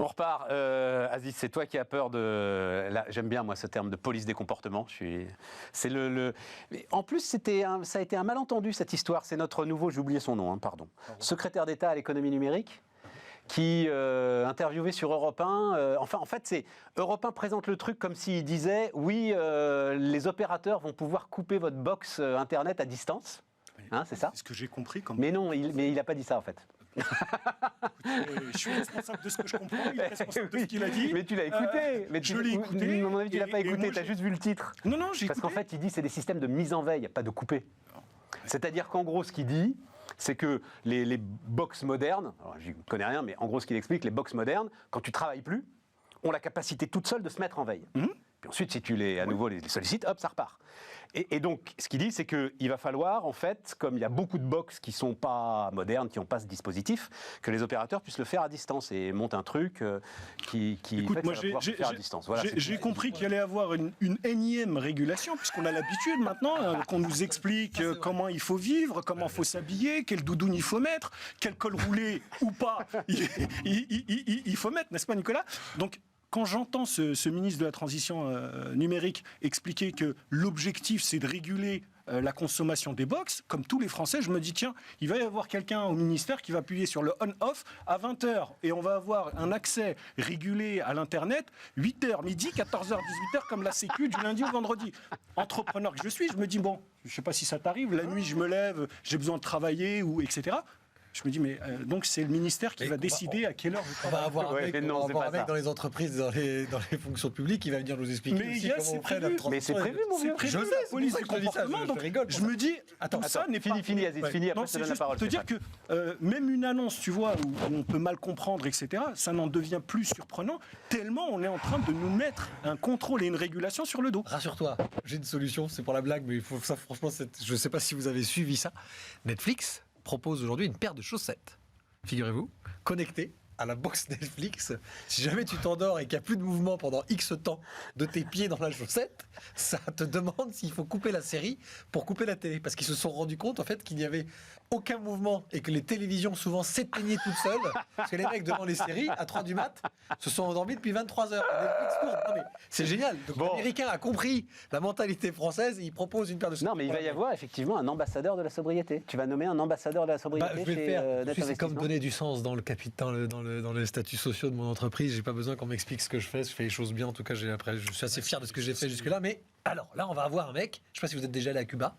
On repart. Aziz, c'est toi qui as peur de... Là, j'aime bien, moi, ce terme de police des comportements. C'est Mais en plus, ça a été un malentendu, cette histoire. C'est notre nouveau, j'ai oublié son nom, pardon. Secrétaire d'État à l'économie numérique, qui interviewé sur Europe 1. En fait, Europe 1 présente le truc comme s'il disait « Oui, les opérateurs vont pouvoir couper votre box Internet à distance. » C'est ça ? C'est ce que j'ai compris. Mais non, il n'a pas dit ça, en fait. Je suis responsable de ce que je comprends, il est responsable de ce qu'il a dit. Mais tu l'as écouté. Je l'ai écouté. À mon avis, tu l'as pas écouté, tu as juste vu le titre. Non, j'ai écouté. Parce qu'en fait, il dit c'est des systèmes de mise en veille, pas de couper. C'est-à-dire qu'en gros, ce qu'il dit, c'est que les box modernes, alors je ne connais rien, mais en gros, ce qu'il explique, les box modernes, quand tu travailles plus, ont la capacité toute seule de se mettre en veille. Puis ensuite, si tu à nouveau les sollicites, hop, ça repart. Et donc, ce qu'il dit, c'est qu'il va falloir, en fait, comme il y a beaucoup de box qui ne sont pas modernes, qui n'ont pas ce dispositif, que les opérateurs puissent le faire à distance et montent un truc qui Écoute, fait que moi, ça va pouvoir se faire à distance. Voilà, j'ai compris qu'il allait y avoir une énième régulation, puisqu'on a l'habitude maintenant qu'on nous explique comment il faut vivre, comment il faut s'habiller, quel doudoune il faut mettre, quel col roulé ou pas il faut mettre, n'est-ce pas, Nicolas ? Donc, quand j'entends ce ministre de la Transition numérique expliquer que l'objectif, c'est de réguler la consommation des box, comme tous les Français, je me dis, tiens, il va y avoir quelqu'un au ministère qui va appuyer sur le on-off à 20h, et on va avoir un accès régulé à l'Internet, 8h, midi, 14h, 18h, comme la Sécu, du lundi au vendredi. Entrepreneur que je suis, je me dis, bon, je ne sais pas si ça t'arrive, la nuit, je me lève, j'ai besoin de travailler, etc. Je me dis, mais donc c'est le ministère qui va décider à quelle heure je travaille. On va avoir un mec dans les entreprises, dans les fonctions publiques, qui va venir nous expliquer mais aussi comment on fait la transition. Mais c'est prévu, mon vieux. Je sais, la police du comportement, donc je me dis, tout ça n'est pas... Fini, Aziz, fini, après je te donne la parole. C'est juste pour te dire que même une annonce, tu vois, où on peut mal comprendre, etc., ça n'en devient plus surprenant, tellement on est en train de nous mettre un contrôle et une régulation sur le dos. Rassure-toi, j'ai une solution, c'est pour la blague, mais il faut ça, franchement, je ne sais pas si vous avez suivi ça. Netflix propose aujourd'hui une paire de chaussettes, figurez-vous, connectées à la box Netflix. Si jamais tu t'endors et qu'il n'y a plus de mouvement pendant X temps de tes pieds dans la chaussette, ça te demande s'il faut couper la série pour couper la télé. Parce qu'ils se sont rendus compte en fait qu'il n'y avait aucun mouvement et que les télévisions souvent s'éteignaient toutes seules. Parce que les mecs devant les séries, à 3 du mat, se sont endormis depuis 23 heures. Netflix tourne. Non, mais c'est génial. Donc l'Américain a compris la mentalité française et il propose une paire de chaussettes. Non, mais il va y avoir effectivement un ambassadeur de la sobriété. Tu vas nommer un ambassadeur de la sobriété. Je vais le faire. C'est comme donner du sens dans le capital, dans les statuts sociaux de mon entreprise. J'ai pas besoin qu'on m'explique ce que je fais. Je fais les choses bien. En tout cas, je suis assez fier de ce que j'ai fait jusque-là. Mais alors, là, on va avoir un mec. Je sais pas si vous êtes déjà allé à Cuba.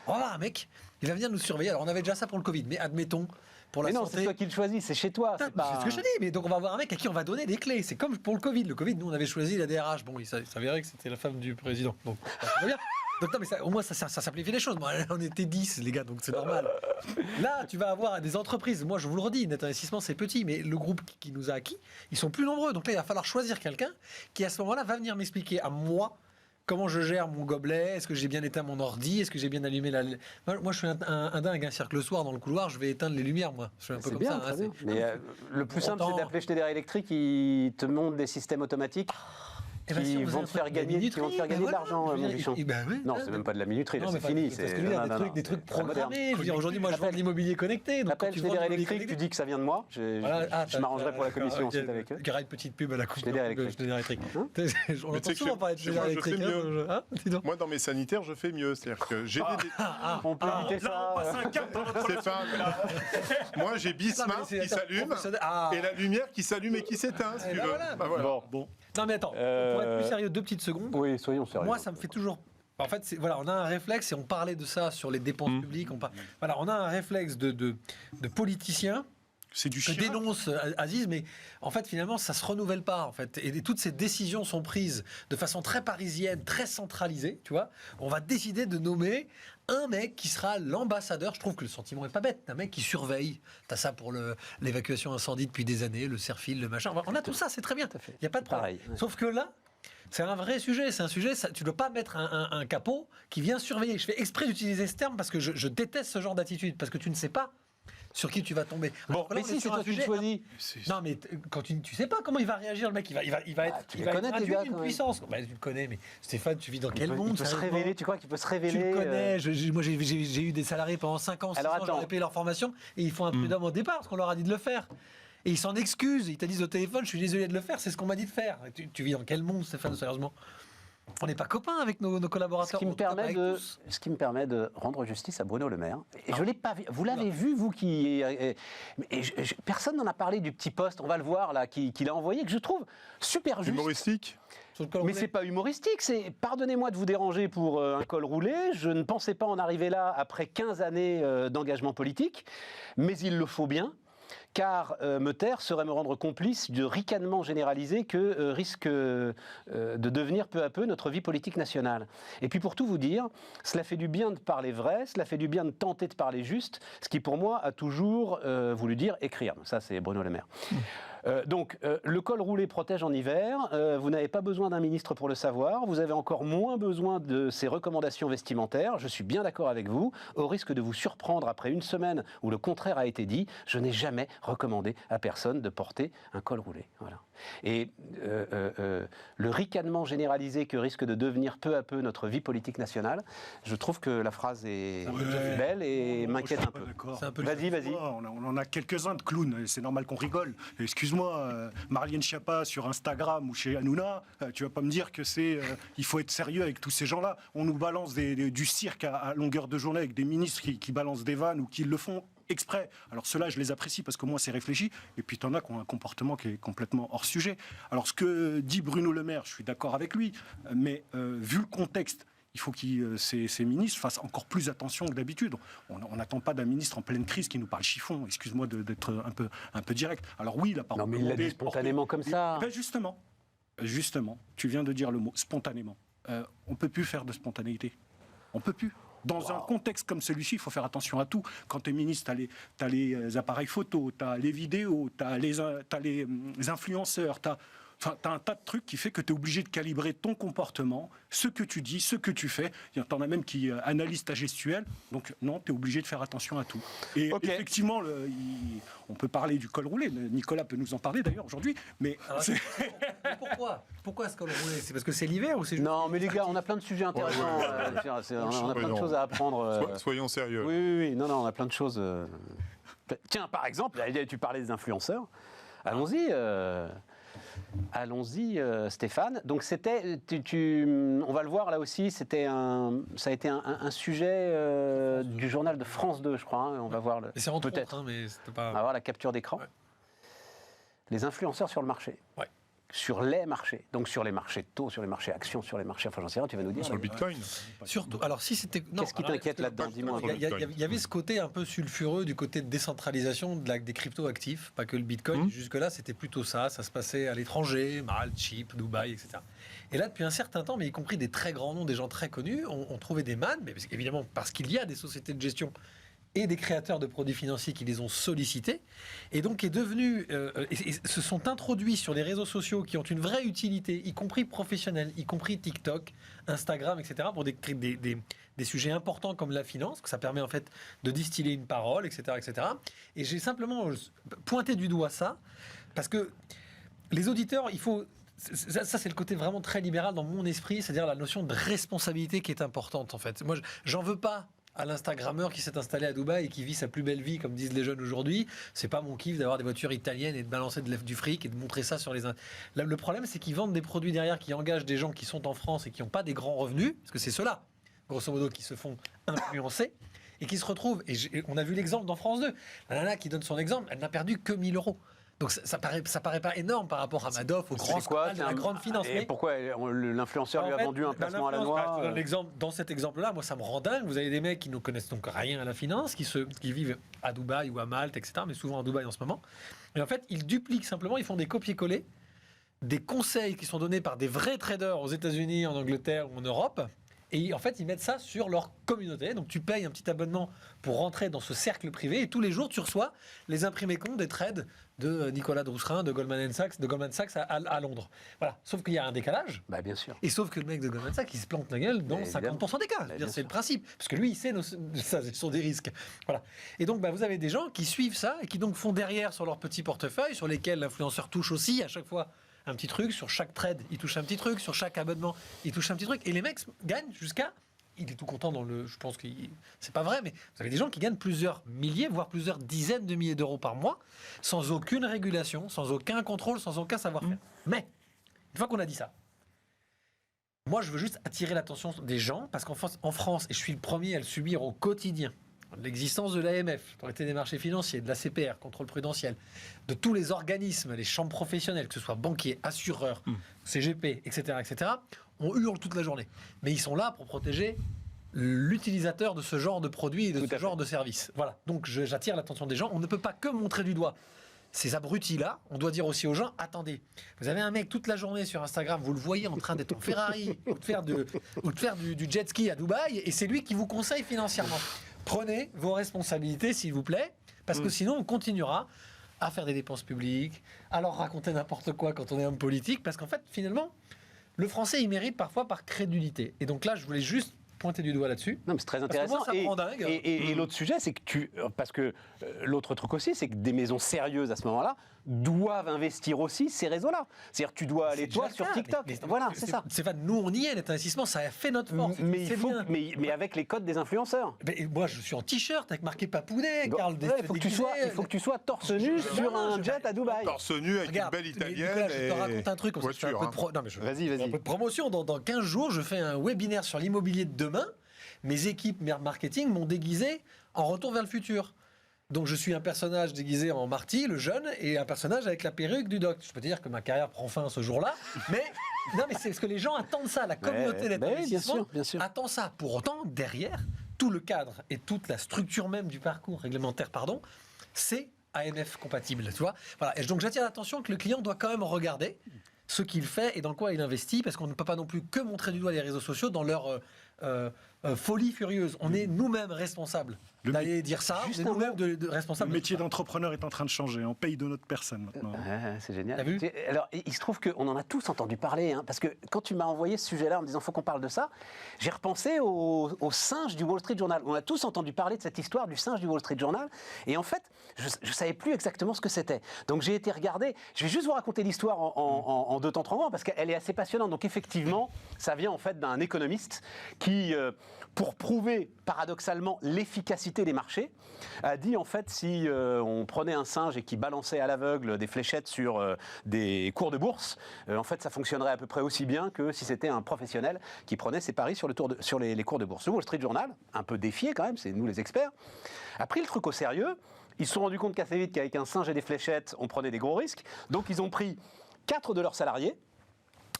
On va avoir un mec. Il va venir nous surveiller. Alors, on avait déjà ça pour le Covid, mais admettons pour la santé. Mais non, c'est toi qui le choisis. C'est chez toi. C'est ce que je te dis. Mais donc, on va avoir un mec à qui on va donner des clés. C'est comme pour le Covid. Le Covid, nous, on avait choisi la DRH. Bon, il s'avérait que c'était la femme du président. Donc, ça va bien. Donc non, mais au moins ça simplifie les choses. Moi, on était 10 les gars, donc c'est normal. Là, tu vas avoir des entreprises. Moi, je vous le redis, Net Investissement, c'est petit, mais le groupe qui nous a acquis, ils sont plus nombreux. Donc là, il va falloir choisir quelqu'un qui, à ce moment-là, va venir m'expliquer à moi comment je gère mon gobelet. Est-ce que j'ai bien éteint mon ordi? Est-ce que j'ai bien allumé la... Moi, je suis un dingue. C'est-à-dire que le soir, dans le couloir, je vais éteindre les lumières, moi. Je suis un peu comme bien, ça. Bien. Mais le plus simple, c'est d'appeler Schneider Electric. Ils te montrent des systèmes automatiques. Qui vont te faire gagner de l'argent, mon Bichon. Non, c'est même pas de la minuterie, c'est fini. Parce que lui, il y a des trucs programmés. Je veux dire, aujourd'hui, moi, je vends de l'immobilier connecté. T'appelles Schneider Electric, tu dis que ça vient de moi. Je m'arrangerai pour la commission ensuite avec eux. Il y aura une petite pub à la coupe. Schneider Electric. On entend souvent parler de Schneider Electric. Moi, dans mes sanitaires, je fais mieux. C'est-à-dire que j'ai des... On peut éviter ça. Stéphane, moi, j'ai Bismarck qui s'allume et la lumière qui s'allume et qui s'éteint, si tu veux. Bon. Non mais attends, pour être plus sérieux, 2 petites secondes. Oui, soyons sérieux. Moi, ça me fait toujours... En fait, on a un réflexe, et on parlait de ça sur les dépenses publiques, on a un réflexe de politiciens c'est du que Chirac. dénonce Aziz, mais en fait, finalement, ça se renouvelle pas, en fait. Et toutes ces décisions sont prises de façon très parisienne, très centralisée, tu vois. On va décider de nommer un mec qui sera l'ambassadeur. Je trouve que le sentiment est pas bête. Un mec qui surveille. T'as ça pour l'évacuation incendie depuis des années, le Serfil, le machin. On a tout ça, c'est très bien. Il n'y a pas de problème. Ouais. Sauf que là, c'est un vrai sujet. C'est un sujet, tu ne dois pas mettre un capot qui vient surveiller. Je fais exprès d'utiliser ce terme parce que je déteste ce genre d'attitude. Parce que tu ne sais pas sur qui tu vas tomber. Bon, mais si c'est toi qui le choisis. Non, mais quand tu sais pas comment il va réagir, le mec. Il va être, tu les connais, tes gars, une puissance. Bah, tu le connais, mais Stéphane, tu vis dans quel monde? Il peut se révéler, tu crois qu'il peut se révéler? Tu le connais. Moi, j'ai eu des salariés pendant 5 ans, 6 ans, je leur ai payé leur formation et ils font un prud'homme au départ parce qu'on leur a dit de le faire. Et ils s'en excusent, ils te disent au téléphone, je suis désolé de le faire, c'est ce qu'on m'a dit de faire. Tu vis dans quel monde, Stéphane, sérieusement ? On n'est pas copains avec nos collaborateurs. Ce qui me permet de rendre justice à Bruno Le Maire. Et je l'ai pas vu. Vous l'avez vu, vous qui... personne n'en a parlé du petit post, on va le voir là, qu'il a envoyé, que je trouve super juste. Humoristique. Mais c'est pas humoristique, c'est pardonnez-moi de vous déranger pour un col roulé, je ne pensais pas en arriver là après 15 années d'engagement politique, mais il le faut bien. Car me taire serait me rendre complice du ricanement généralisé que risque de devenir peu à peu notre vie politique nationale. Et puis pour tout vous dire, cela fait du bien de parler vrai, cela fait du bien de tenter de parler juste, ce qui pour moi a toujours voulu dire écrire. Ça c'est Bruno Le Maire. Donc, le col roulé protège en hiver, vous n'avez pas besoin d'un ministre pour le savoir, vous avez encore moins besoin de ses recommandations vestimentaires, je suis bien d'accord avec vous, au risque de vous surprendre après une semaine où le contraire a été dit, je n'ai jamais recommandé à personne de porter un col roulé. Voilà. Et le ricanement généralisé que risque de devenir peu à peu notre vie politique nationale, je trouve que la phrase est belle et m'inquiète un peu. Vas-y. On en a quelques-uns de clowns, et c'est normal qu'on rigole. Excuse-moi, Marlène Schiappa sur Instagram ou chez Hanouna, tu vas pas me dire que il faut être sérieux avec tous ces gens-là. On nous balance du cirque à longueur de journée avec des ministres qui balancent des vannes ou qui le font exprès. Alors ceux-là, je les apprécie parce qu'au moins c'est réfléchi. Et puis t'en as qui ont un comportement qui est complètement hors sujet. Alors ce que dit Bruno Le Maire, je suis d'accord avec lui, mais vu le contexte, il faut que ces ministres fassent encore plus attention que d'habitude. On n'attend pas d'un ministre en pleine crise qui nous parle chiffon. Excuse-moi d'être un peu direct. Alors oui, il a pas. Non, mais il l'a dit spontanément comme ça. Ben justement, tu viens de dire le mot spontanément. On peut plus faire de spontanéité. On peut plus. Dans un contexte comme celui-ci, il faut faire attention à tout. Quand tu es ministre, tu as les appareils photo, tu as les vidéos, tu as les influenceurs, tu as un tas de trucs qui fait que tu es obligé de calibrer ton comportement, ce que tu dis, ce que tu fais. Il y en a même qui analysent ta gestuelle. Donc non, tu es obligé de faire attention à tout. Et effectivement, on peut parler du col roulé. Nicolas peut nous en parler d'ailleurs aujourd'hui. Mais pourquoi ce col roulé ? C'est parce que c'est l'hiver ou c'est juste... Non, mais les gars, on a plein de sujets intéressants. On a plein de choses à apprendre. Soyons sérieux. Oui. Non, on a plein de choses. Tiens, par exemple, tu parlais des influenceurs. Allons-y. Allons-y, Stéphane. Donc c'était, on va le voir là aussi, ça a été un sujet du journal de France 2, je crois. Hein, on va voir peut-être. Mais c'était pas... On va voir la capture d'écran. Ouais. Les influenceurs sur le marché. Ouais. Sur les marchés, donc sur les marchés de taux, sur les marchés actions, sur les marchés, enfin j'en sais rien, tu vas nous dire. Sur le Bitcoin. Surtout. Alors si c'était. Qu'est-ce qui t'inquiète là-dedans ? Dis-moi. Il y avait ce côté un peu sulfureux du côté de décentralisation des crypto-actifs, pas que le Bitcoin. Jusque-là, c'était plutôt ça. Ça se passait à l'étranger, Malte, Chypre, Dubaï, etc. Et là, depuis un certain temps, mais y compris des très grands noms, des gens très connus, on trouvait des mannes, mais évidemment parce qu'il y a des sociétés de gestion et des créateurs de produits financiers qui les ont sollicités, et donc est devenu, et se sont introduits sur les réseaux sociaux qui ont une vraie utilité, y compris professionnelle, y compris TikTok, Instagram, etc., pour des sujets importants comme la finance, que ça permet en fait de distiller une parole, etc., etc. Et j'ai simplement pointé du doigt ça, parce que les auditeurs, il faut... Ça, c'est le côté vraiment très libéral dans mon esprit, c'est-à-dire la notion de responsabilité qui est importante, en fait. Moi, j'en veux pas à l'Instagrammeur qui s'est installé à Dubaï et qui vit sa plus belle vie, comme disent les jeunes aujourd'hui. C'est pas mon kiff d'avoir des voitures italiennes et de balancer du fric et de montrer ça sur les... Le problème, c'est qu'ils vendent des produits derrière qui engagent des gens qui sont en France et qui n'ont pas des grands revenus, parce que c'est ceux-là, grosso modo, qui se font influencer et qui se retrouvent... Et on a vu l'exemple dans France 2. La nana qui donne son exemple, elle n'a perdu que 1 000 €. Donc ça paraît pas énorme par rapport à Madoff, au grand scandale de la grande finance. Et pourquoi l'influenceur lui a vendu un placement à la noix Dans cet exemple-là, moi ça me rend dingue. Vous avez des mecs qui ne connaissent donc rien à la finance, qui vivent à Dubaï ou à Malte, etc., mais souvent à Dubaï en ce moment. Et en fait, ils dupliquent simplement, ils font des copier-coller, des conseils qui sont donnés par des vrais traders aux États-Unis, en Angleterre ou en Europe. Et en fait, ils mettent ça sur leur communauté. Donc, tu payes un petit abonnement pour rentrer dans ce cercle privé. Et tous les jours, tu reçois les imprimés comptes des trades de Nicolas Drousserin, de Goldman Sachs à Londres. Voilà. Sauf qu'il y a un décalage. Bah, bien sûr. Et sauf que le mec de Goldman Sachs, il se plante la gueule dans 50% des cas. C'est le principe. Parce que lui, il sait ça, ce sont des risques. Voilà. Et donc, vous avez des gens qui suivent ça et qui donc font derrière sur leur petit portefeuille, sur lesquels l'influenceur touche aussi à chaque fois un petit truc, sur chaque trade, il touche un petit truc, sur chaque abonnement, il touche un petit truc, et les mecs gagnent jusqu'à il est tout content je pense que c'est pas vrai, mais vous avez des gens qui gagnent plusieurs milliers, voire plusieurs dizaines de milliers d'euros par mois, sans aucune régulation, sans aucun contrôle, sans aucun savoir-faire. Mais, une fois qu'on a dit ça, moi je veux juste attirer l'attention des gens, parce qu'en France, et je suis le premier à le subir au quotidien, l'existence de l'AMF, l'autorité des marchés financiers, de la CPR, contrôle prudentiel, de tous les organismes, les chambres professionnelles, que ce soit banquiers, assureurs, CGP, etc., on hurle toute la journée. Mais ils sont là pour protéger l'utilisateur de ce genre de produits et de ce genre de services. Voilà. Donc j'attire l'attention des gens. On ne peut pas que montrer du doigt ces abrutis-là. On doit dire aussi aux gens, attendez, vous avez un mec toute la journée sur Instagram, vous le voyez en train d'être en Ferrari ou de faire du jet ski à Dubaï, et c'est lui qui vous conseille financièrement. Prenez vos responsabilités, s'il vous plaît, parce que sinon on continuera à faire des dépenses publiques, à leur raconter n'importe quoi quand on est homme politique, parce qu'en fait, finalement, le français, il mérite parfois par crédulité. Et donc là, je voulais juste pointer du doigt là-dessus. Non, mais c'est très intéressant. Parce que moi, ça me rend dingue. Et l'autre sujet, c'est que parce que l'autre truc aussi, c'est que des maisons sérieuses à ce moment-là doivent investir aussi ces réseaux-là. C'est-à-dire, tu dois aller toi sur TikTok. Voilà, c'est ça. Stéphane, nous on y est, cet investissement, ça a fait notre force. Mais avec les codes des influenceurs. Mais moi, je suis en t-shirt avec marqué Papounet, Carl. Il faut que tu sois torse nu sur un jet à Dubaï. Torse nu avec une belle italienne. Je te raconte un truc. Vas-y. Un peu de promotion. Dans 15 jours, je fais un webinaire sur l'immobilier de demain. Mes équipes marketing m'ont déguisé en Retour vers le futur. Donc je suis un personnage déguisé en Marty, le jeune, et un personnage avec la perruque du doc. Je peux te dire que ma carrière prend fin ce jour-là, mais c'est parce que les gens attendent ça, la communauté d'investissement attend ça. Pour autant, derrière, tout le cadre et toute la structure même du parcours réglementaire, c'est AMF compatible, tu vois. Voilà. Et donc j'attire l'attention que le client doit quand même regarder ce qu'il fait et dans quoi il investit, parce qu'on ne peut pas non plus que montrer du doigt les réseaux sociaux dans leur folie furieuse. On est nous-mêmes responsables d'aller dire ça. On est nous-mêmes responsables. Le métier d'entrepreneur est en train de changer. On paye de notre personne maintenant. C'est génial. T'as vu ? Alors, il se trouve qu'on en a tous entendu parler, hein, parce que quand tu m'as envoyé ce sujet-là en me disant faut qu'on parle de ça, j'ai repensé au singe du Wall Street Journal. On a tous entendu parler de cette histoire du singe du Wall Street Journal, et en fait, je ne savais plus exactement ce que c'était. Donc j'ai été regarder. Je vais juste vous raconter l'histoire en 2 temps 3 mois, parce qu'elle est assez passionnante. Donc effectivement, ça vient en fait d'un économiste qui, pour prouver paradoxalement l'efficacité des marchés, a dit en fait si on prenait un singe et qui balançait à l'aveugle des fléchettes sur des cours de bourse, en fait ça fonctionnerait à peu près aussi bien que si c'était un professionnel qui prenait ses paris sur les cours de bourse. Le Wall Street Journal, un peu défié quand même, c'est nous les experts, a pris le truc au sérieux. Ils se sont rendus compte qu'assez vite qu'avec un singe et des fléchettes, on prenait des gros risques. Donc ils ont pris 4 de leurs salariés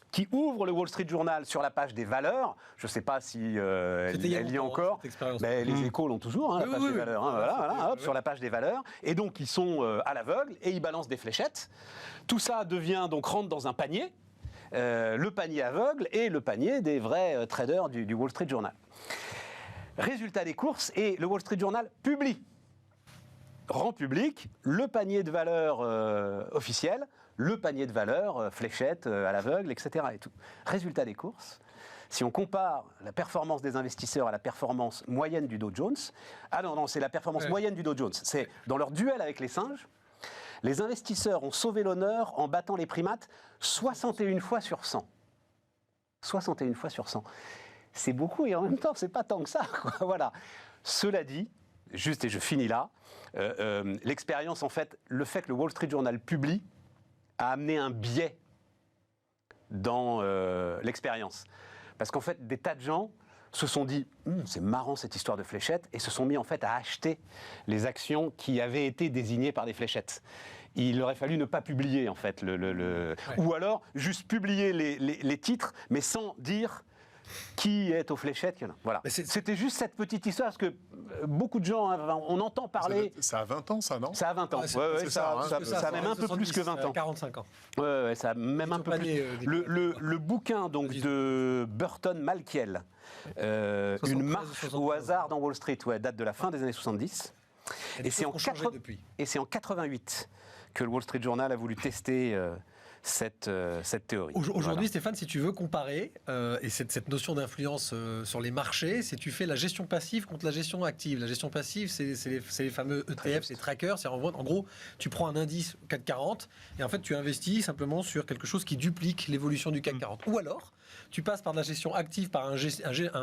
qui ouvrent le Wall Street Journal sur la page des valeurs. Je ne sais pas si elle y est encore. Mais les Échos l'ont toujours, la page des valeurs. Hop, sur la page des valeurs. Et donc, ils sont à l'aveugle et ils balancent des fléchettes. Tout ça rentre dans un panier. Le panier aveugle et le panier des vrais traders du Wall Street Journal. Résultat des courses, et le Wall Street Journal rend public le panier de valeurs officiel, le panier de valeurs, fléchettes à l'aveugle, etc. Et tout. Résultat des courses, si on compare la performance des investisseurs à la performance moyenne du Dow Jones, c'est la performance moyenne du Dow Jones, c'est dans leur duel avec les singes, les investisseurs ont sauvé l'honneur en battant les primates 61 fois sur 100. 61 fois sur 100. C'est beaucoup et en même temps, c'est pas tant que ça, quoi. Voilà. Cela dit, juste et je finis là, l'expérience, en fait, le fait que le Wall Street Journal publie a amené un biais dans l'expérience. Parce qu'en fait, des tas de gens se sont dit c'est marrant cette histoire de fléchettes, et se sont mis en fait à acheter les actions qui avaient été désignées par des fléchettes. Il aurait fallu ne pas publier en fait ou alors juste publier les titres, mais sans dire qui est aux fléchettes. Voilà. C'était juste cette petite histoire, parce que beaucoup de gens, on entend parler... Ça a 20 ans, ça, non ? Ça a 20 ans, ça a même un peu plus que 20 ans. 45 ans. Ouais, ça a même un peu plus. Le bouquin donc, de Burton Malkiel, une marche au hasard dans Wall Street, date de la fin des années 70. Et c'est en 88 que le Wall Street Journal a voulu tester... cette théorie. Aujourd'hui, Stéphane, si tu veux comparer, et cette notion d'influence sur les marchés, c'est tu fais la gestion passive contre la gestion active. La gestion passive, c'est les fameux ETF, c'est trackers. C'est en gros, tu prends un indice CAC 40 et en fait, tu investis simplement sur quelque chose qui duplique l'évolution du CAC 40. Ou alors, tu passes par de la gestion active par un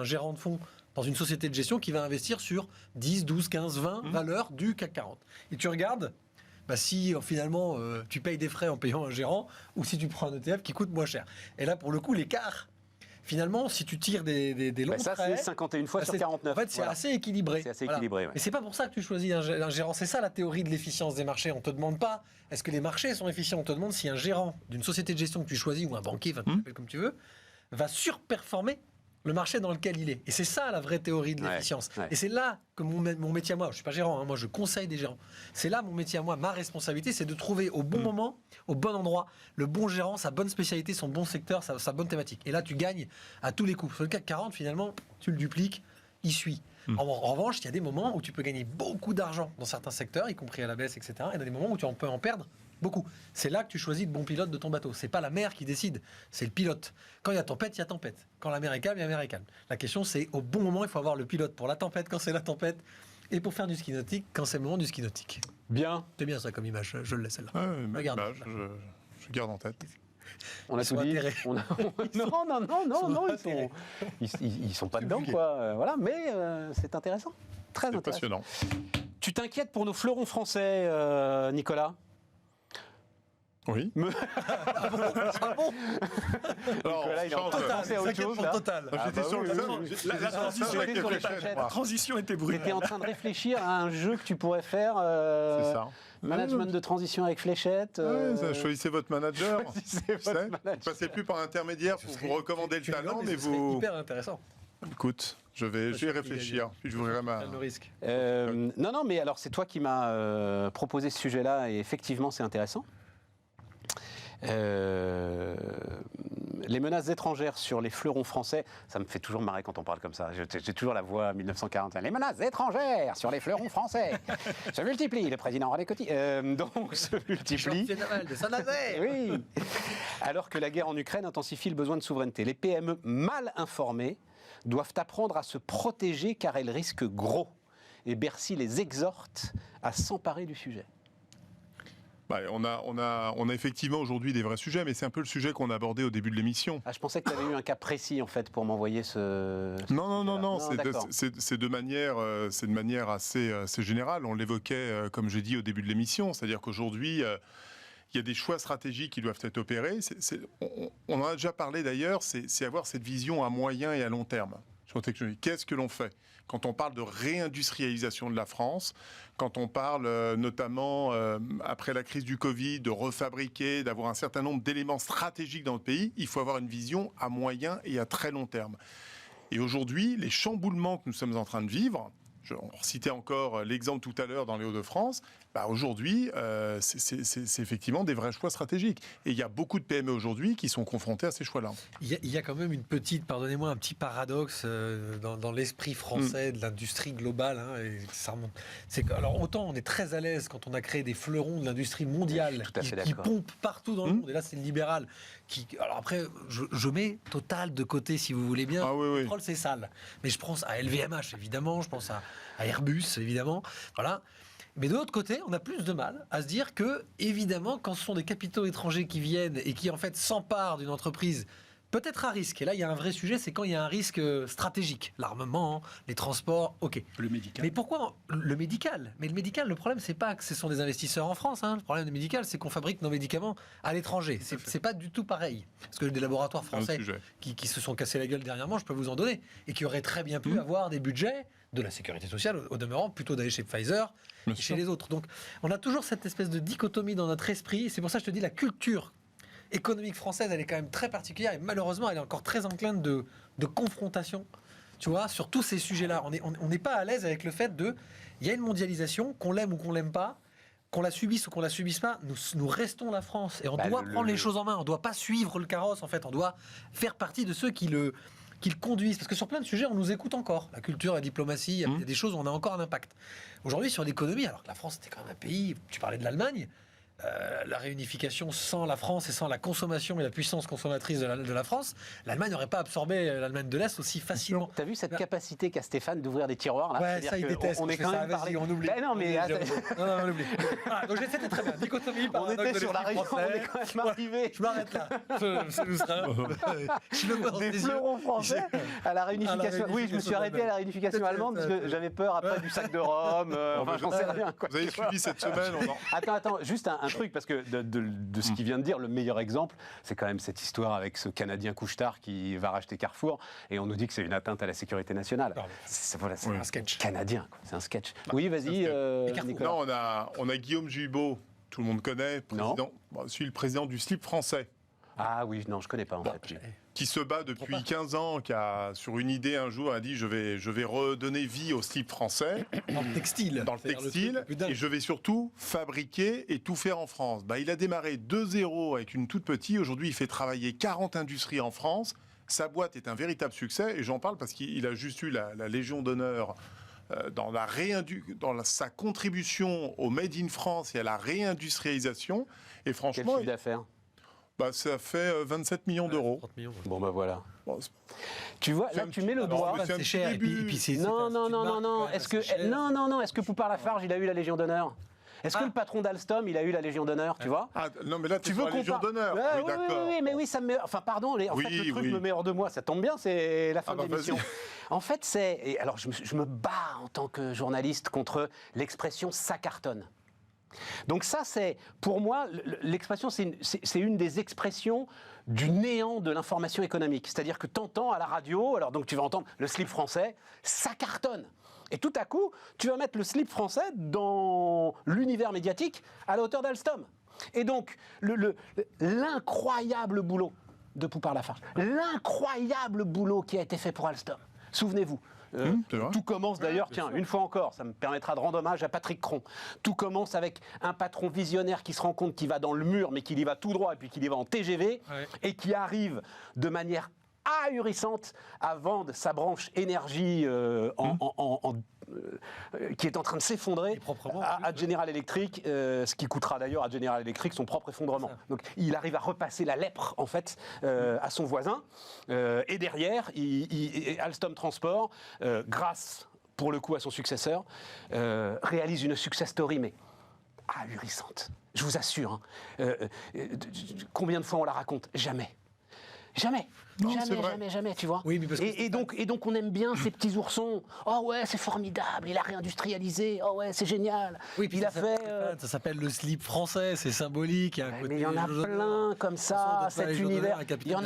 gérant de fonds dans une société de gestion qui va investir sur 10, 12, 15, 20 valeurs du CAC 40. Et tu regardes si finalement tu payes des frais en payant un gérant ou si tu prends un ETF qui coûte moins cher. Et là, pour le coup, l'écart, finalement, si tu tires des longs ça, traits, c'est 51 fois sur 49. En fait, c'est assez équilibré. C'est assez équilibré, ouais. Mais c'est pas pour ça que tu choisis un gérant. C'est ça la théorie de l'efficience des marchés. On te demande pas est-ce que les marchés sont efficients. On te demande si un gérant d'une société de gestion que tu choisis ou un banquier, tu l'appelles comme tu veux, va surperformer le marché dans lequel il est. Et c'est ça la vraie théorie de l'efficience. Ouais. Et c'est là que mon métier à moi, je ne suis pas gérant, moi je conseille des gérants. C'est là mon métier à moi, ma responsabilité, c'est de trouver au bon moment, au bon endroit, le bon gérant, sa bonne spécialité, son bon secteur, sa bonne thématique. Et là tu gagnes à tous les coups. Sur le CAC 40, finalement, tu le dupliques, il suit. En revanche, il y a des moments où tu peux gagner beaucoup d'argent dans certains secteurs, y compris à la baisse, etc. Et il y a des moments où tu peux en perdre beaucoup. C'est là que tu choisis le bon pilote de ton bateau. C'est pas la mer qui décide, c'est le pilote. Quand il y a tempête, il y a tempête. Quand la mer est calme, il y a la mer est calme. La question, c'est au bon moment, il faut avoir le pilote pour la tempête quand c'est la tempête et pour faire du ski nautique quand c'est le moment du ski nautique. Bien. C'est bien ça comme image, je le laisse celle-là. Regarde. Je garde en tête. On a tout dit. Non, ils sont pas dedans, quoi. Voilà, mais c'est intéressant. Très intéressant. Passionnant. Tu t'inquiètes pour nos fleurons français, Nicolas ? Oui. Alors, Nicolas, il est en train de penser à autre chose, là. J'étais sur la transition était brûlée. Tu étais en train de réfléchir à un jeu que tu pourrais faire. C'est ça. Management de transition avec fléchette. Choisissez votre manager. Vous passez plus par intermédiaire pour vous recommander le talent, mais vous. Hyper intéressant. Écoute, je vais y réfléchir. Puis je voudrais le risque. Non, mais alors c'est toi qui m'as proposé ce sujet-là et effectivement c'est intéressant. Les menaces étrangères sur les fleurons français, ça me fait toujours marrer quand on parle comme ça. J'ai toujours la voix 1941. Les menaces étrangères sur les fleurons français se multiplient. Le président Radecotti donc se multiplie. Oui. Alors que la guerre en Ukraine intensifie le besoin de souveraineté. Les PME mal informées doivent apprendre à se protéger car elles risquent gros. Et Bercy les exhorte à s'emparer du sujet. On a effectivement aujourd'hui des vrais sujets, mais c'est un peu le sujet qu'on a abordé au début de l'émission. Ah, je pensais que tu avais eu un cas précis en fait pour m'envoyer ce... Non, c'est de manière assez générale. On l'évoquait, comme j'ai dit au début de l'émission, c'est-à-dire qu'aujourd'hui, il y a des choix stratégiques qui doivent être opérés. On en a déjà parlé d'ailleurs, c'est avoir cette vision à moyen et à long terme. Qu'est-ce que l'on fait quand on parle de réindustrialisation de la France, quand on parle notamment, après la crise du Covid, de refabriquer, d'avoir un certain nombre d'éléments stratégiques dans notre pays, il faut avoir une vision à moyen et à très long terme. Et aujourd'hui, les chamboulements que nous sommes en train de vivre, on citait encore l'exemple tout à l'heure dans les Hauts-de-France, aujourd'hui, c'est effectivement des vrais choix stratégiques. Et il y a beaucoup de PME aujourd'hui qui sont confrontées à ces choix-là. Il y a quand même pardonnez-moi, un petit paradoxe dans l'esprit français de l'industrie globale. Et ça remonte. Alors autant on est très à l'aise quand on a créé des fleurons de l'industrie mondiale qui pompent partout dans le monde. Et là, c'est le libéral alors après, je mets Total de côté si vous voulez bien. Le pétrole, c'est sale. Mais je pense à LVMH, évidemment. Je pense à Airbus, évidemment. Voilà. Mais de l'autre côté, on a plus de mal à se dire que, évidemment, quand ce sont des capitaux étrangers qui viennent et qui, en fait, s'emparent d'une entreprise, peut-être à risque. Et là, il y a un vrai sujet, c'est quand il y a un risque stratégique. L'armement, les transports, ok. Le médical. Mais pourquoi le médical ? Mais le médical, le problème, c'est pas que ce sont des investisseurs en France. Le problème du médical, c'est qu'on fabrique nos médicaments à l'étranger. C'est pas du tout pareil. Parce que des laboratoires français qui se sont cassés la gueule dernièrement, je peux vous en donner, et qui auraient très bien pu avoir des budgets de la sécurité sociale, au demeurant, plutôt d'aller chez Pfizer et chez les autres. Donc, on a toujours cette espèce de dichotomie dans notre esprit. C'est pour ça que je te dis, la culture économique française, elle est quand même très particulière et malheureusement, elle est encore très enclin de confrontation, tu vois, sur tous ces sujets-là. On n'est pas à l'aise avec le fait il y a une mondialisation, qu'on l'aime ou qu'on l'aime pas, qu'on la subisse ou qu'on la subisse pas, nous restons la France et on doit prendre les choses en main. On ne doit pas suivre le carrosse, en fait. On doit faire partie de ceux qui le conduisent. Parce que sur plein de sujets, on nous écoute encore. La culture, la diplomatie, il y a des choses où on a encore un impact. Aujourd'hui, sur l'économie, alors que la France, c'était quand même un pays, tu parlais de l'Allemagne, la réunification sans la France et sans la consommation et la puissance consommatrice de la France, l'Allemagne n'aurait pas absorbé l'Allemagne de l'Est aussi facilement. T'as vu cette capacité qu'a Stéphane d'ouvrir des tiroirs là? Ouais, C'est-à-dire ça il que déteste. On est quand même parlé. On oublie. Ben non, mais Non, on oublie. Ah, donc j'essaie d'être très bien. Dichotomie, on paradoxe était de sur la l'esprit région, on français. est quand même arrivé. Je m'arrête là. Ce nous sera. Je le vois dans Des tes yeux. fleurons français à la réunification. Oui, je me suis arrêté à la réunification allemande parce que j'avais peur après du sac de Rome. Enfin, j'en sais rien. Quoi. Vous avez suivi cette semaine Attends, juste un truc, parce que de ce qu'il vient de dire, le meilleur exemple, c'est quand même cette histoire avec ce Canadien Couche-Tard qui va racheter Carrefour, et on nous dit que c'est une atteinte à la sécurité nationale. C'est un sketch. Canadien, quoi. C'est un sketch. Oui, vas-y, Nicolas. Non, on a Guillaume Jubaud, tout le monde connaît, président, le président du slip français. Ah oui, non, je connais pas en fait. Qui se bat depuis 15 ans, qui a, sur une idée un jour, a dit je vais redonner vie au slip français. Dans le textile. Et je vais surtout fabriquer et tout faire en France. Il a démarré 2-0 avec une toute petite. Aujourd'hui, il fait travailler 40 industries en France. Sa boîte est un véritable succès. Et j'en parle parce qu'il a juste eu la Légion d'honneur dans sa contribution au Made in France et à la réindustrialisation. Et franchement, quel chiffre d'affaires? Ça fait 27 millions d'euros. 30 millions. Bon, voilà. Bon, tu vois, là, tu mets le doigt. C'est cher. Et puis c'est Non. Est-ce que Poupard Lafarge, il a eu la Légion d'honneur? Est-ce que le patron d'Alstom, il a eu la Légion d'honneur, tu vois? Non, mais là, tu veux la Légion d'honneur. Oui, d'accord. Oui, ça me... Enfin, pardon, en fait, le truc me met hors de moi. Ça tombe bien, c'est la fin de l'émission. En fait, et alors, je me bats en tant que journaliste contre l'expression « ça cartonne ». Donc ça, c'est, pour moi, l'expression, c'est une des expressions du néant de l'information économique. C'est-à-dire que tu entends à la radio, alors donc tu vas entendre le slip français, ça cartonne. Et tout à coup, tu vas mettre le slip français dans l'univers médiatique à la hauteur d'Alstom. Et donc, l'incroyable boulot de Poupard Lafarge, l'incroyable boulot qui a été fait pour Alstom. Souvenez-vous. Tout commence d'ailleurs, une fois encore, ça me permettra de rendre hommage à Patrick Cron. Tout commence avec un patron visionnaire qui se rend compte qu'il va dans le mur, mais qu'il y va tout droit, et puis qu'il y va en TGV, et qui arrive de manière ahurissante à vendre sa branche énergie qui est en train de s'effondrer à General Electric, ce qui coûtera d'ailleurs à General Electric son propre effondrement. Donc il arrive à repasser la lèpre en fait à son voisin, et derrière Alstom Transport, grâce pour le coup à son successeur, réalise une success story mais ahurissante. Je vous assure. Combien de fois on la raconte? Jamais. Jamais. Non, jamais, tu vois. Oui, mais parce que et donc on aime bien ces petits oursons. Oh ouais, c'est formidable, il a réindustrialisé. Oh ouais, c'est génial. Oui, puis il a fait. Ça s'appelle le slip français, c'est symbolique. Mais il y en a plein comme ça, cet univers. Il y en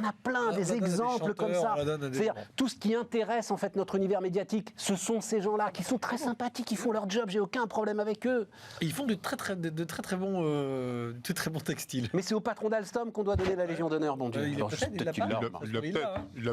a plein, des exemples comme ça. C'est-à-dire tout ce qui intéresse en fait notre univers médiatique, ce sont ces gens-là qui sont très sympathiques, qui font leur job. J'ai aucun problème avec eux. Et ils font de très bons textiles. Mais c'est au patron d'Alstom qu'on doit donner la Légion d'honneur, bon Dieu. Il l'a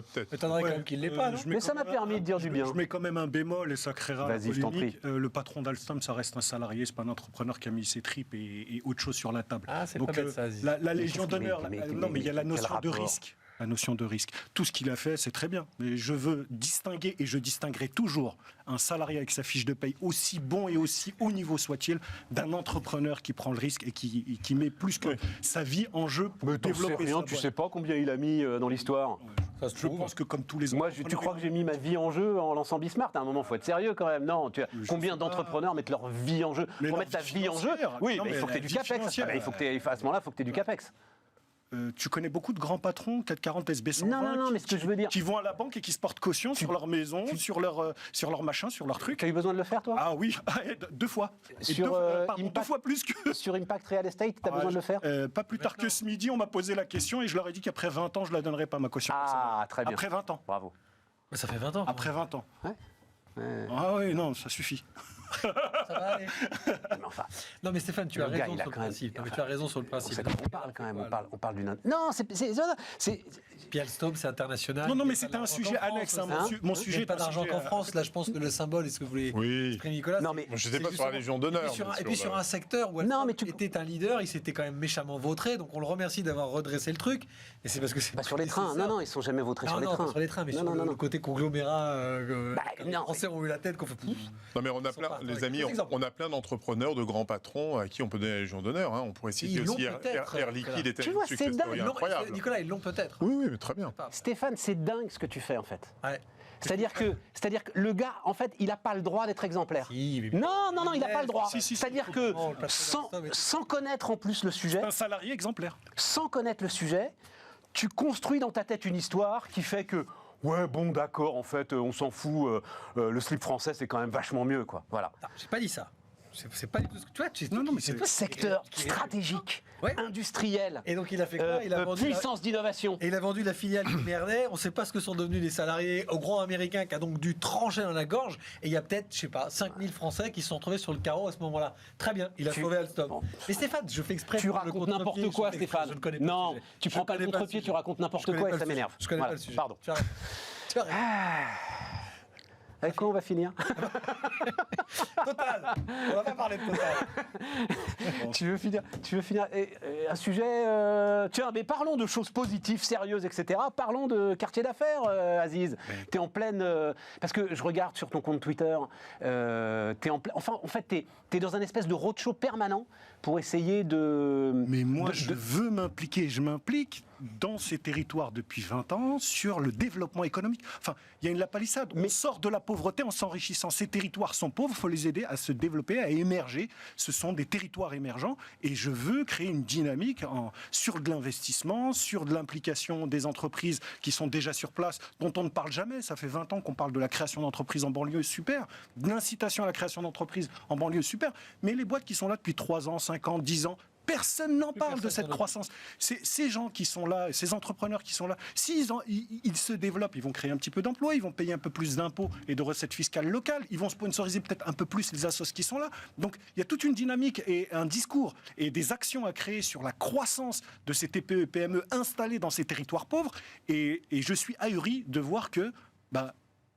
peut-être. M'étonnerait quand même qu'il l'ait pas. Mais ça m'a permis de dire du bien. Je mets quand même un bémol et ça créera la Vas-y, je t'en polémique. Le patron d'Alstom, ça reste un salarié, c'est pas un entrepreneur qui a mis ses tripes et autre chose sur la table. Ah, c'est donc pas bête, ça, Aziz. la Légion d'honneur, non mais il y a la quel notion de rapport risque. La notion de risque. Tout ce qu'il a fait, c'est très bien. Mais je veux distinguer, et je distinguerai toujours, un salarié avec sa fiche de paye, aussi bon et aussi haut niveau soit-il, d'un entrepreneur qui prend le risque et qui met plus que sa vie en jeu pour développer sa boîte. Tu sais pas combien il a mis dans l'histoire. Je pense que comme tous les Moi, tu crois que j'ai mis ma vie en jeu en lançant Bismart? À un moment, il faut être sérieux quand même. Non, combien d'entrepreneurs mettent leur vie en jeu? Pour mettre ta vie en jeu, oui, mais il faut que tu aies du capex. À ce moment-là, il faut que tu aies du capex. Tu connais beaucoup de grands patrons, 440 SB 120, non, mais ce que je veux dire, qui vont à la banque et qui se portent caution sur leur maison, sur leur machin, sur leur truc. Tu as eu besoin de le faire, toi? Ah oui, 2 fois. Deux fois plus que... Sur Impact Real Estate, tu as besoin de le faire? Pas plus tard que ce midi, on m'a posé la question et je leur ai dit qu'après 20 ans, je ne la donnerais pas, ma caution. Ah, très bien. Après 20 ans. Bravo. Mais ça fait 20 ans. Après 20 ans. Ouais. Ah oui, non, ça suffit. Ça va aller. Mais enfin, Non mais Stéphane, tu as le gars, raison il a sur le quand même- principe. Non, mais tu as raison sur le principe. on parle quand même, on parle d'une... Non, c'est... Puis Alstom, c'est international. Non, mais Il y a c'est pas un d'argent sujet qu'en annexe. France, Mon Il sujet n'y a pas est un d'argent sujet, qu'en France. Là, je pense que le symbole, est-ce que vous voulez Oui. exprimer, Nicolas? Non, mais Je n'étais pas sur la Légion d'honneur. Et puis sur un secteur où Non, Alstom mais tu- était un leader, il s'était quand même méchamment vautré, donc on le remercie d'avoir redressé le truc. Et c'est parce que c'est Pas sur les trains. Non, ils sont jamais vautrés sur les non, trains. pas sur les trains, mais Non, sur non, le non. côté conglomérat. non. Les Français ont eu la tête qu'on fait. Non, mais on a plein. les amis, on a plein d'entrepreneurs, de grands patrons à qui on peut donner la Légion d'honneur. Hein. On pourrait citer aussi Air Liquide était une success story incroyable. Nicolas, ils l'ont peut-être. Oui, mais très bien. Stéphane, c'est dingue ce que tu fais en fait. Ouais. C'est-à-dire que le gars, en fait, il n'a pas le droit d'être exemplaire. Non, il n'a pas le droit. C'est-à-dire que sans connaître en plus le sujet, Un salarié exemplaire. sans connaître le sujet, tu construis dans ta tête une histoire qui fait que ouais, bon, d'accord, en fait, on s'en fout. Le slip français, c'est quand même vachement mieux, quoi. Voilà. Non, j'ai pas dit ça. C'est pas du tout ce que tu vois. Non, mais c'est toi Secteur stratégique, industriel, Et donc il a fait quoi? Il a vendu puissance d'innovation. Et il a vendu la filiale du BRD. On ne sait pas ce que sont devenus les salariés au grand américain qui a donc dû trancher dans la gorge. Et il y a peut-être, je sais pas, 5000 Français qui se sont retrouvés sur le carreau à ce moment-là. Très bien, il a sauvé Alstom. Bon. Mais Stéphane, je fais exprès. Tu racontes n'importe quoi, Stéphane. Non, tu prends pas le contre-pied, tu racontes n'importe quoi et ça m'énerve. Je connais pas le sujet. Pardon. Tu arrêtes. Avec quoi on va finir? Total. On va pas parler de Total. Tu veux finir un sujet tiens, mais parlons de choses positives, sérieuses, etc. Parlons de quartier d'affaires, Aziz. T'es en pleine... parce que je regarde sur ton compte Twitter, t'es en fait, t'es dans un espèce de roadshow permanent pour essayer de... Mais moi, je veux m'impliquer. Je m'implique dans ces territoires depuis 20 ans sur le développement économique. Enfin, il y a une lapalissade. On sort de la pauvreté en s'enrichissant. Ces territoires sont pauvres, il faut les aider à se développer, à émerger. Ce sont des territoires émergents et je veux créer une dynamique sur de l'investissement, sur de l'implication des entreprises qui sont déjà sur place, dont on ne parle jamais. Ça fait 20 ans qu'on parle de la création d'entreprises en banlieue, super. De l'incitation à la création d'entreprises en banlieue, super. Mais les boîtes qui sont là depuis 3 ans, 5 ans, 10 ans, personne n'en parle de cette croissance. Ces gens qui sont là, ces entrepreneurs qui sont là, s'ils ils se développent, ils vont créer un petit peu d'emplois, ils vont payer un peu plus d'impôts et de recettes fiscales locales, ils vont sponsoriser peut-être un peu plus les assos qui sont là. Donc il y a toute une dynamique et un discours et des actions à créer sur la croissance de ces TPE et PME installées dans ces territoires pauvres. Et je suis ahuri de voir que...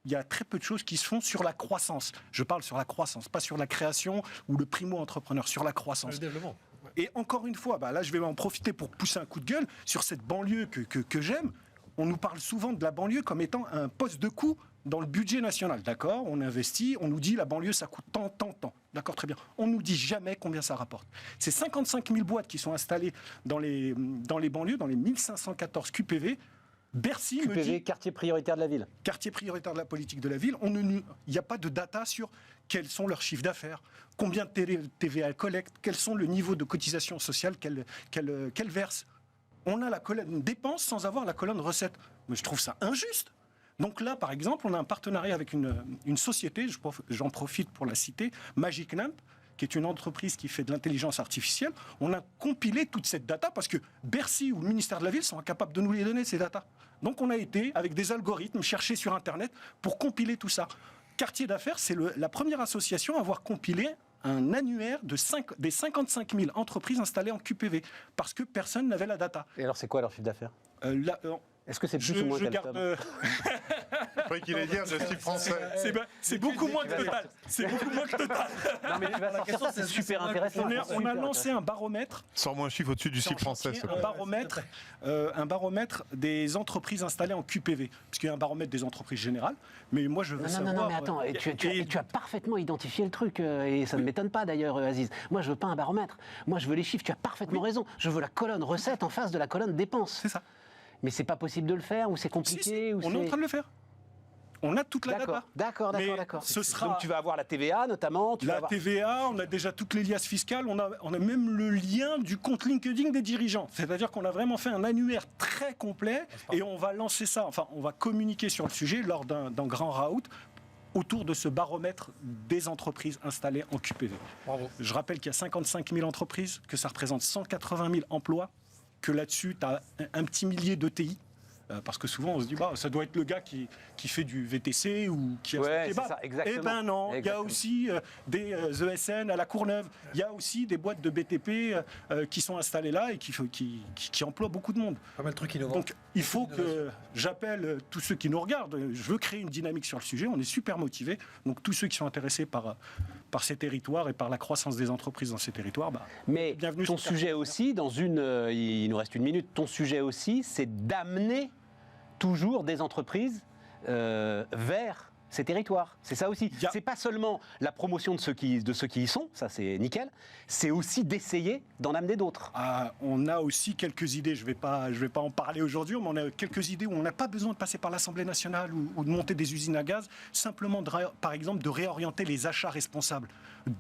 il y a très peu de choses qui se font sur la croissance. Je parle sur la croissance, pas sur la création ou le primo-entrepreneur, sur la croissance. Le développement. Et encore une fois, là je vais en profiter pour pousser un coup de gueule sur cette banlieue que j'aime. On nous parle souvent de la banlieue comme étant un poste de coût dans le budget national. D'accord, on investit, on nous dit la banlieue ça coûte tant. D'accord, très bien. On nous dit jamais combien ça rapporte. C'est 55 000 boîtes qui sont installées dans les banlieues, dans les 1514 QPV. Bercy me dit... quartier prioritaire de la ville. Quartier prioritaire de la politique de la ville. Il n'y a pas de data sur quels sont leurs chiffres d'affaires, combien de TVA elles collectent, quels sont le niveau de cotisation sociale qu'elles versent. On a la colonne dépenses sans avoir la colonne recettes. Mais je trouve ça injuste. Donc là, par exemple, on a un partenariat avec une société, j'en profite pour la citer, Magic Lamp, qui est une entreprise qui fait de l'intelligence artificielle. On a compilé toute cette data parce que Bercy ou le ministère de la Ville sont incapables de nous les donner, ces data. Donc on a été, avec des algorithmes, chercher sur Internet pour compiler tout ça. Quartier d'affaires, c'est la première association à avoir compilé un annuaire des 55 000 entreprises installées en QPV, parce que personne n'avait la data. Et alors, c'est quoi leur chiffre d'affaires? Est-ce que c'est plus ou moins qu'Alstom? Je croyais qu'il allait dire je suis français. C'est beaucoup moins que Total. C'est beaucoup moins que Total. Non, mais tu vas sortir ça, c'est super intéressant. On a lancé un baromètre. Sors-moi un chiffre au-dessus du site français. Un baromètre des entreprises installées en QPV. Parce qu'il y a un baromètre des entreprises générales. Mais moi, je veux savoir... Non, mais attends, tu as parfaitement identifié le truc. Et ça ne m'étonne pas, d'ailleurs, Aziz. Moi, je veux pas un baromètre. Moi, je veux les chiffres. Tu as parfaitement raison. Je veux la colonne recettes en face de la colonne dépenses. C'est ça. Mais c'est pas possible de le faire, ou c'est compliqué, ou on est en train de le faire. On a toute la data. D'accord. Ce sera... Donc tu vas avoir la TVA notamment. TVA, on a déjà toutes les liasses fiscales, on a même le lien du compte LinkedIn des dirigeants. C'est-à-dire qu'on a vraiment fait un annuaire très complet et on va lancer ça, enfin on va communiquer sur le sujet lors d'un grand raout autour de ce baromètre des entreprises installées en QPV. Bravo. Je rappelle qu'il y a 55 000 entreprises, que ça représente 180 000 emplois, que là-dessus, tu as un petit millier d'ETI. Parce que souvent, on se dit, ça doit être le gars qui fait du VTC ou qui a c'est ça, exactement. Eh ben non, il y a aussi des ESN à la Courneuve. Il y a aussi des boîtes de BTP qui sont installées là et qui emploient beaucoup de monde. Pas mal de trucs innovants. Donc, il faut que j'appelle tous ceux qui nous regardent. Je veux créer une dynamique sur le sujet. On est super motivés. Donc, tous ceux qui sont intéressés par ces territoires et par la croissance des entreprises dans ces territoires, mais bienvenue. Ton sujet aussi, il nous reste une minute, ton sujet aussi, c'est d'amener toujours des entreprises vers ces territoires. C'est ça aussi. Il y a- C'est pas seulement la promotion de ceux qui y sont, ça c'est nickel, c'est aussi d'essayer d'en amener d'autres. On a aussi quelques idées, je vais pas en parler aujourd'hui, mais on a quelques idées où on n'a pas besoin de passer par l'Assemblée nationale ou de monter des usines à gaz, simplement, par exemple, de réorienter les achats responsables.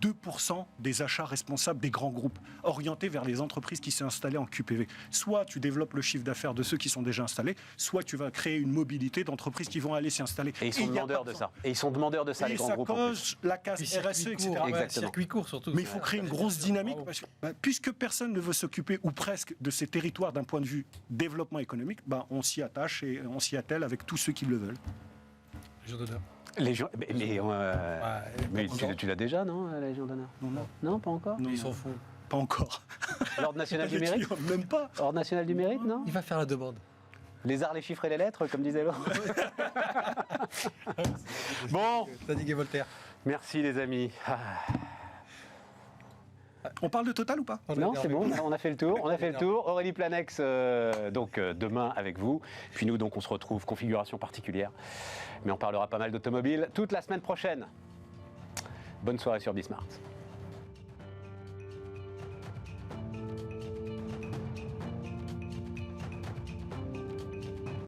2% des achats responsables des grands groupes, orientés vers les entreprises qui s'est installées en QPV. Soit tu développes le chiffre d'affaires de ceux qui sont déjà installés, soit tu vas créer une mobilité d'entreprises qui vont aller s'y installer. Et ils sont demandeurs de ça. Et ils sont demandeurs de ça, les Et grands ça groupes. En plus. cause la casse RSE, etc. Exactement. Circuit court surtout. Mais il faut créer une grosse dynamique, parce que, puisque personne ne veut s'occuper, ou presque, de ces territoires d'un point de vue développement économique, on s'y attache et on s'y attelle avec tous ceux qui le veulent. Légion d'honneur. Mais tu l'as déjà, non, la Légion d'honneur? Non, pas encore. Non, Ils s'en foutent. pas encore. L'Ordre national du mérite? Même pas. Ordre national du mérite, non? Il va faire la demande. Les arts, les chiffres et les lettres, comme disait l'autre. Bon, Zadig et Voltaire. merci les amis. On parle de Total ou pas? Non, c'est bon, on a fait le tour. Aurélie Planex, donc demain avec vous. Puis nous, donc, on se retrouve, configuration particulière. Mais on parlera pas mal d'automobile toute la semaine prochaine. Bonne soirée sur Bismart.